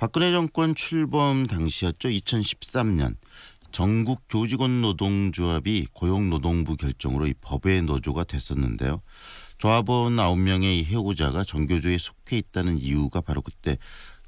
박근혜 정권 출범 당시였죠. 2013년 전국 교직원 노동조합이 고용노동부 결정으로 이 법의 노조가 됐었는데요. 조합원 9명의 이 해고자가 정교조에 속해 있다는 이유가 바로 그때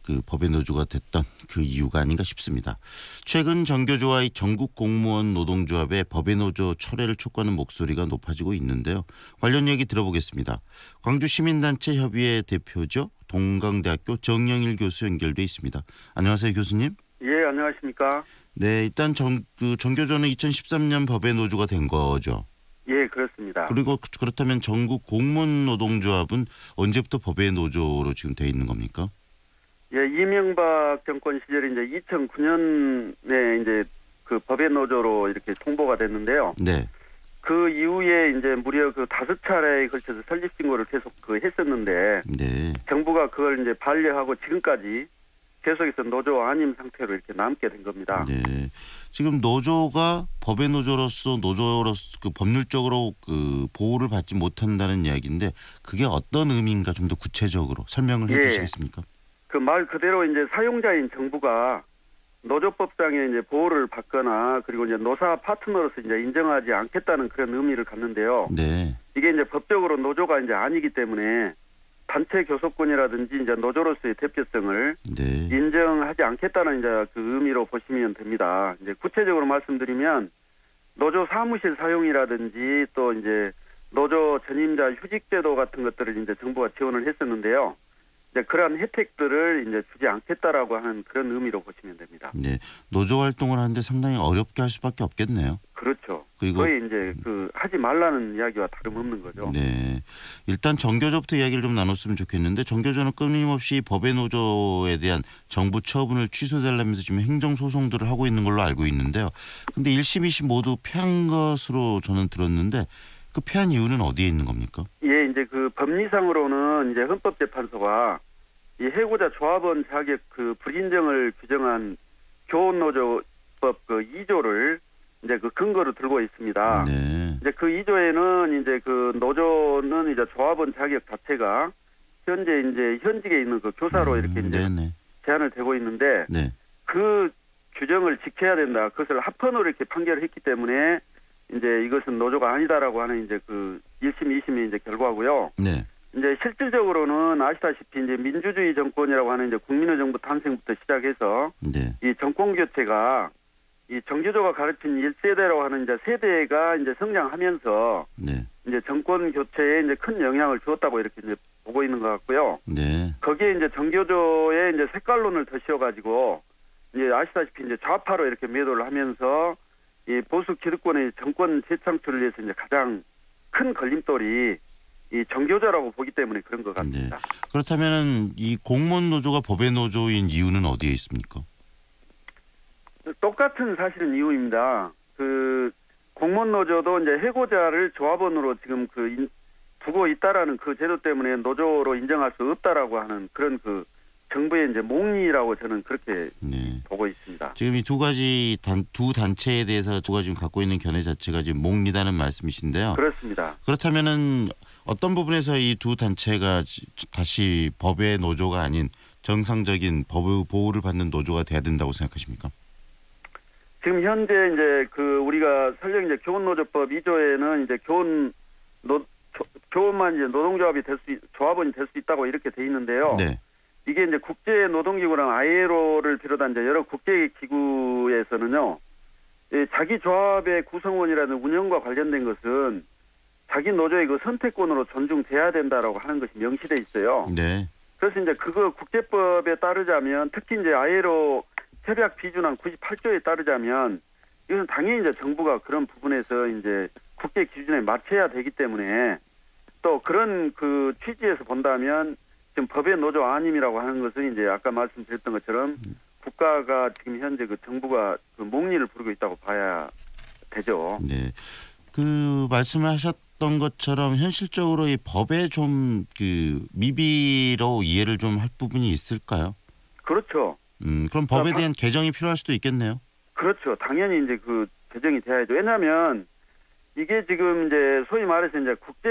그 법의 노조가 됐던 그 이유가 아닌가 싶습니다. 최근 정교조와 이 전국 공무원 노동조합의 법의 노조 철회를 촉구하는 목소리가 높아지고 있는데요. 관련 얘기 들어보겠습니다. 광주 시민단체 협의회 대표죠. 동강대학교 정영일 교수 연결돼 있습니다. 안녕하세요, 교수님. 예, 안녕하십니까. 네, 일단 정교조는 2013년 법의 노조가 된 거죠. 예, 그렇습니다. 그리고 그렇다면 전국 공무원 노동조합은 언제부터 법의 노조로 지금 돼 있는 겁니까? 예, 이명박 정권 시절에 이제 2009년에 이제 그 법의 노조로 이렇게 통보가 됐는데요. 네. 그 이후에 이제 무려 그 5차례에 걸쳐서 설립 신고를 계속 했었는데, 네. 정부가 그걸 이제 반려하고 지금까지 계속해서 노조 아님 상태로 이렇게 남게 된 겁니다. 네. 지금 노조가 법의 노조로서 그 법률적으로 그 보호를 받지 못한다는 이야기인데 그게 어떤 의미인가 좀 더 구체적으로 설명을 해주시겠습니까? 그 말 그대로 이제 사용자인 정부가 노조법상의 이제 보호를 받거나 그리고 이제 노사 파트너로서 이제 인정하지 않겠다는 그런 의미를 갖는데요. 네. 이게 이제 법적으로 노조가 이제 아니기 때문에 단체 교섭권이라든지 이제 노조로서의 대표성을 네. 인정하지 않겠다는 이제 그 의미로 보시면 됩니다. 이제 구체적으로 말씀드리면 노조 사무실 사용이라든지 또 이제 노조 전임자 휴직제도 같은 것들을 이제 정부가 지원을 했었는데요. 이제 그러한 혜택들을 이제 주지 않겠다라고 하는 그런 의미로 보시면 됩니다. 네. 노조 활동을 하는데 상당히 어렵게 할 수밖에 없겠네요. 그렇죠. 그리고 거의 이제 그 하지 말라는 이야기와 다름없는 거죠. 네. 일단 정교조부터 이야기를 좀 나눴으면 좋겠는데 정교조는 끊임없이 법의 노조에 대한 정부 처분을 취소되려면서 지금 행정 소송들을 하고 있는 걸로 알고 있는데요. 근데 1심, 2심 모두 패한 것으로 저는 들었는데 그 패한 이유는 어디에 있는 겁니까? 예, 이제 그 법리상으로는 이제 헌법재판소가 이 해고자 조합원 자격 그 불인정을 규정한 교원노조법 그 2조를 이제 그 근거로 들고 있습니다. 네. 이제 그 2조에는 이제 그 노조는 이제 조합원 자격 자체가 현재 이제 현직에 있는 그 교사로 이렇게 이제 네네. 제한을 되고 있는데 네. 그 규정을 지켜야 된다. 그것을 합헌으로 이렇게 판결을 했기 때문에 이제 이것은 노조가 아니다라고 하는 이제 그 1심, 2심의 이제 결과고요. 네. 이제 실질적으로는 아시다시피 이제 민주주의 정권이라고 하는 이제 국민의 정부 탄생부터 시작해서 네. 이 정권 교체가 이 정교조가 가르친 1세대라고 하는 이제 세대가 이제 성장하면서 네. 이제 정권 교체에 이제 큰 영향을 주었다고 이렇게 이제 보고 있는 것 같고요. 네. 거기에 이제 정교조의 이제 색깔론을 더 씌워가지고 이제 아시다시피 이제 좌파로 이렇게 매도를 하면서 이 보수 기득권의 정권 재창출을 위해서 이제 가장 큰 걸림돌이 이 정교조라고 보기 때문에 그런 것 같습니다. 네. 그렇다면은 이 공무원 노조가 법의 노조인 이유는 어디에 있습니까? 똑같은 사실은 이유입니다. 그 공무원 노조도 이제 해고자를 조합원으로 지금 그 두고 있다라는 그 제도 때문에 노조로 인정할 수 없다라고 하는 그런 그 정부의 이제 몽리라고 저는 그렇게 네. 보고 있습니다. 지금 이 두 단체에 대해서 누가 지금 갖고 있는 견해 자체가 지금 몽리다는 말씀이신데요. 그렇습니다. 그렇다면은 어떤 부분에서 이 두 단체가 다시 법의 노조가 아닌 정상적인 법 보호를 받는 노조가 돼야 된다고 생각하십니까? 지금 현재 이제 그 우리가 설령 이제 교원노조법 2조에는 이제 교원만 이제 노동조합이 조합원이 될 수 있다고 이렇게 돼 있는데요. 네. 이게 이제 국제 노동기구랑 ILO를 비롯한 이제 여러 국제 기구에서는요, 자기 조합의 구성원이라는 운영과 관련된 것은 자기 노조의 그 선택권으로 존중돼야 된다라고 하는 것이 명시돼 있어요. 네. 그래서 이제 그거 국제법에 따르자면 특히 이제 ILO 협약 비준안 98조에 따르자면 이것은 당연히 이제 정부가 그런 부분에서 이제 국제 기준에 맞춰야 되기 때문에 또 그런 그 취지에서 본다면 지금 법의 노조 아님이라고 하는 것은 이제 아까 말씀드렸던 것처럼 국가가 지금 현재 그 정부가 그 몽리를 부르고 있다고 봐야 되죠. 네. 그 말씀을 하셨던 것처럼 현실적으로 이 법에 좀 그 미비로 이해를 좀 할 부분이 있을까요? 그렇죠. 그럼 법에 대한 개정이 필요할 수도 있겠네요. 그렇죠. 당연히 이제 그 개정이 돼야죠. 왜냐하면 이게 지금 이제 소위 말해서 이제 국제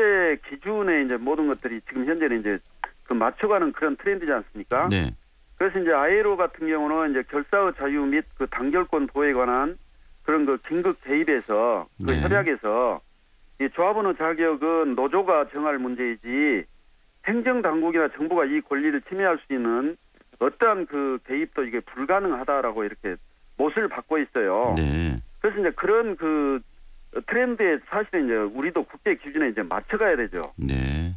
기준에 이제 모든 것들이 지금 현재는 이제 그 맞춰가는 그런 트렌드지 않습니까? 네. 그래서 이제 ILO 같은 경우는 이제 결사의 자유 및 그 단결권 보호에 관한 그런 그 긴급 개입에서 그 네. 협약에서 이 조합원의 자격은 노조가 정할 문제이지 행정당국이나 정부가 이 권리를 침해할 수 있는 어떠한 그 개입도 이게 불가능하다라고 이렇게 못을 받고 있어요. 네. 그래서 이제 그런 그 트렌드에 사실은 이제 우리도 국제 기준에 이제 맞춰가야 되죠. 네.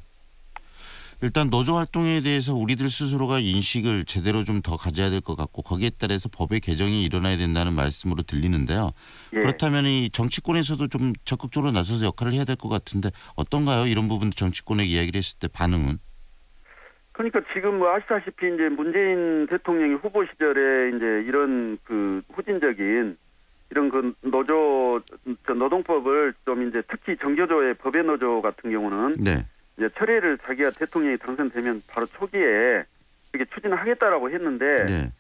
일단 노조 활동에 대해서 우리들 스스로가 인식을 제대로 좀 더 가져야 될 것 같고 거기에 따라서 법의 개정이 일어나야 된다는 말씀으로 들리는데요. 예. 그렇다면 이 정치권에서도 좀 적극적으로 나서서 역할을 해야 될 것 같은데 어떤가요? 이런 부분 정치권에게 이야기를 했을 때 반응은? 그러니까 지금 뭐 아시다시피 이제 문재인 대통령이 후보 시절에 이제 이런 그 후진적인 이런 그 노동법을 좀 이제 특히 정교조의 법외 노조 같은 경우는 네. 이제 철회를 자기가 대통령이 당선되면 바로 초기에 이렇게 추진하겠다라고 했는데 네.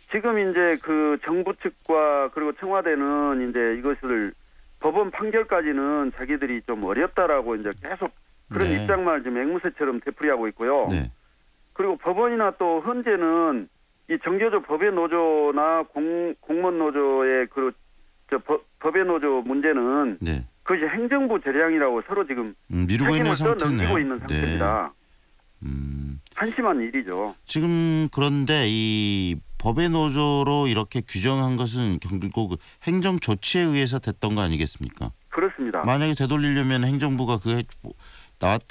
지금 이제 그 정부 측과 그리고 청와대는 이제 이것을 법원 판결까지는 자기들이 좀 어렵다라고 이제 계속 그런 네. 입장만 지금 앵무새처럼 되풀이하고 있고요. 네. 그리고 법원이나 또 현재는 이 정교조 법외 노조나 공무원 노조의 법외 노조 문제는 네. 그것이 행정부 재량이라고 서로 지금 미루고 있는 책임을 상태네. 떠넘기고 있는 상태입니다. 네. 한심한 일이죠. 지금 그런데 이 법의 노조로 이렇게 규정한 것은 결국 행정 조치에 의해서 됐던 거 아니겠습니까? 그렇습니다. 만약에 되돌리려면 행정부가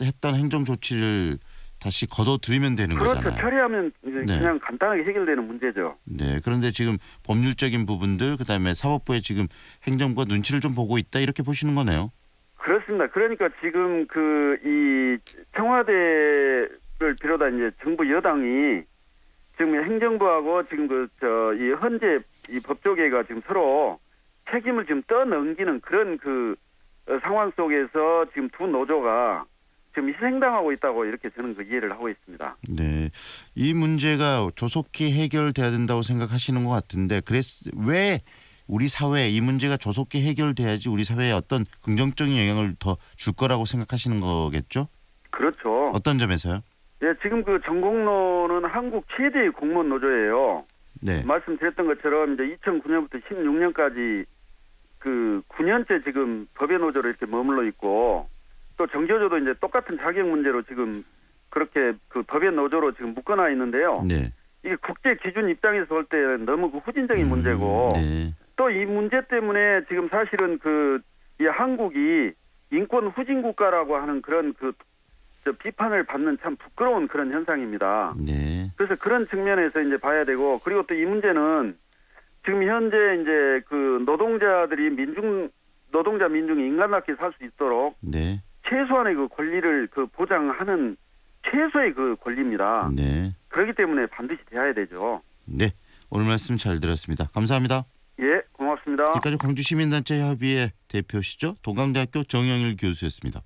했던 행정 조치를 다시 걷어들이면 되는 그렇죠. 거잖아요. 처리하면 네. 그냥 간단하게 해결되는 문제죠. 네. 그런데 지금 법률적인 부분들 그다음에 사법부에 지금 행정부가 눈치를 좀 보고 있다 이렇게 보시는 거네요. 그렇습니다. 그러니까 지금 그 이 청와대를 비롯한 이제 정부 여당이 지금 행정부하고 지금 이 현재 이 법조계가 지금 서로 책임을 지금 떠넘기는 그런 그 상황 속에서 지금 두 노조가 지금 희생당하고 있다고 이렇게 저는 그 이해를 하고 있습니다. 네, 이 문제가 조속히 해결돼야 된다고 생각하시는 것 같은데, 왜 우리 사회에 이 문제가 조속히 해결돼야지 우리 사회에 어떤 긍정적인 영향을 더 줄 거라고 생각하시는 거겠죠? 그렇죠. 어떤 점에서요? 예, 지금 그 전공로는 한국 최대의 공무원 노조예요. 네, 말씀드렸던 것처럼 이제 2009년부터 16년까지 그 9년째 지금 법외 노조로 이렇게 머물러 있고. 또 정교조도 이제 똑같은 자격 문제로 지금 그렇게 그 법외 노조로 지금 묶어놔 있는데요. 네, 이게 국제 기준 입장에서 볼 때 너무 그 후진적인 문제고 네, 또 이 문제 때문에 지금 사실은 이 한국이 인권 후진 국가라고 하는 그런 비판을 받는 참 부끄러운 그런 현상입니다. 네, 그래서 그런 측면에서 이제 봐야 되고 그리고 또 이 문제는 지금 현재 이제 그 노동자 민중이 인간답게 살 수 있도록 네, 최소한의 그 권리를 그 보장하는 최소의 그 권리입니다. 네, 그렇기 때문에 반드시 돼야 되죠. 네. 오늘 말씀 잘 들었습니다. 감사합니다. 예, 고맙습니다. 지금까지 광주시민단체 협의회 대표시죠? 동강대학교 정영일 교수였습니다.